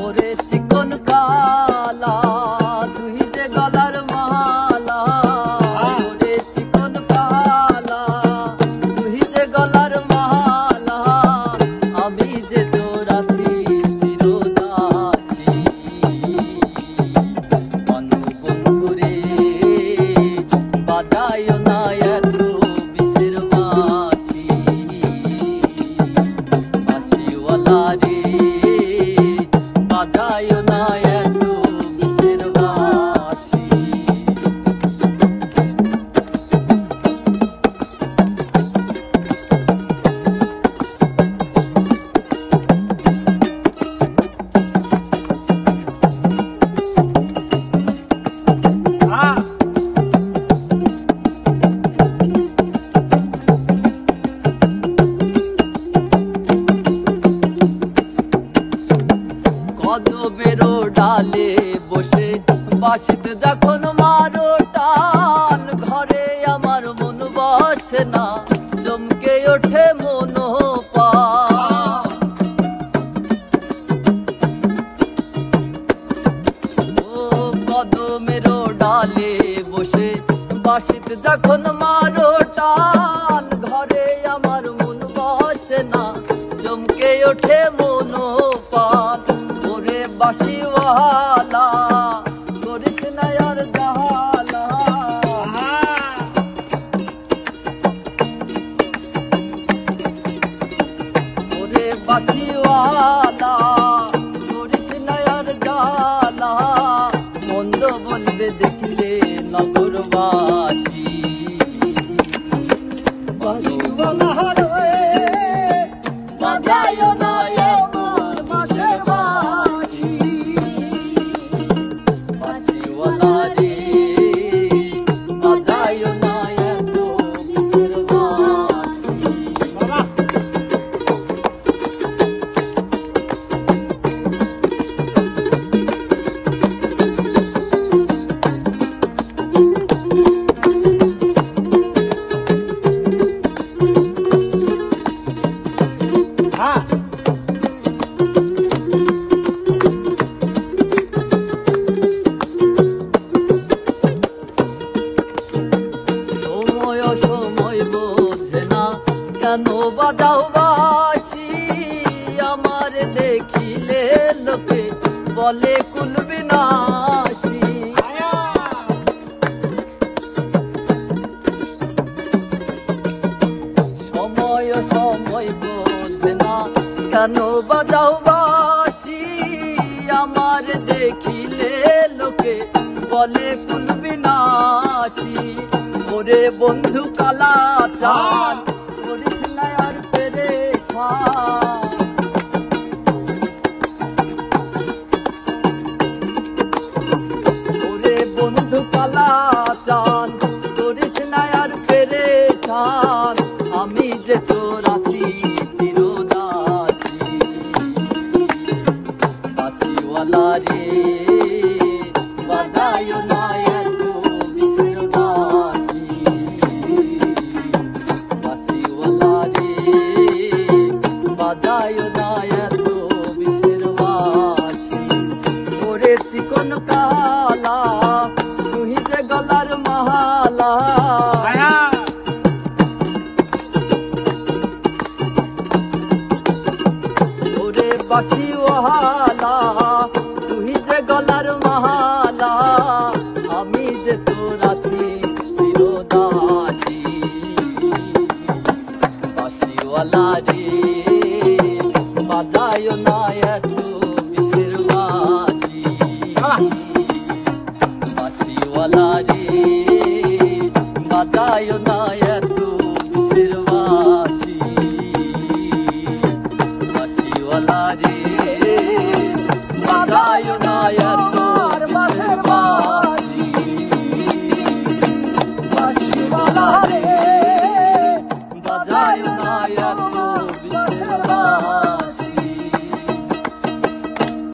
ওরে চিকন কালা তুই যে গলার মালা, ওরে চিকন কালা তুই যে গলার মালা, আমি যে তোর আছি চিরদাসী। বন্ধু বন্ধু রে বাজায় না এত বিষের বাঁশি, বাঁশিওয়ালা রে বাজায় না এত বিষের বাঁশি। কদমেরও ডালে বসে বাঁশিতে যখন মারো টান, ঘরে আমার মন বসে না, চমকে ওঠে মনোপ্রাণ। ও কদমেরও ডালে বসে বাঁশিতে যখন মারো টান, ঘরে আমার মন বসে না, চমকে ওঠে মনোপ্রাণ। ওরে বাঁশিওয়ালা করিস না আর জালা, ওরে বাঁশিওয়ালা করিস না আর জালা, মন্দ বলবে দেখলে নগরবাসী। বাঁশিওয়ালা রে বাজায় না এমন বিষের বাঁশি, বাঁশিওয়ালা রে বাজায় না এত বিষের বাঁশি। সময় সময় বোঝে না কেন বাজাও বাঁশি, আমার দেখিলে লোকে বলে কুল বিনাশী। সময় সময় বোঝে না কেন বাজাও বাঁশি, আমার দেখিলে লোকে বলে কুল বিনাশী। ওরে বন্ধু কালা চাঁদ করিস না আর পেরেশান, ওরে বন্ধু কালা চাঁদ করিস না আর পেরেশান, আমি যে তোর আছি চিরদাসী। বাঁশিওয়ালা রে বাজায় না এত বিষের বাঁশি, বাঁশিওয়ালা রে বাজায় না এত বিষের বাঁশি। ওরে চিকন কালা তুই যে গলার মালা, ওরে বাঁশিওয়ালা তুই যে গলার মালা, আমি যে তোর আছি চিরদাসী। বাঁশিওয়ালা রে বাজায় না এত বিষের বাঁশি, বাঁশিওয়ালা রে বাজায় না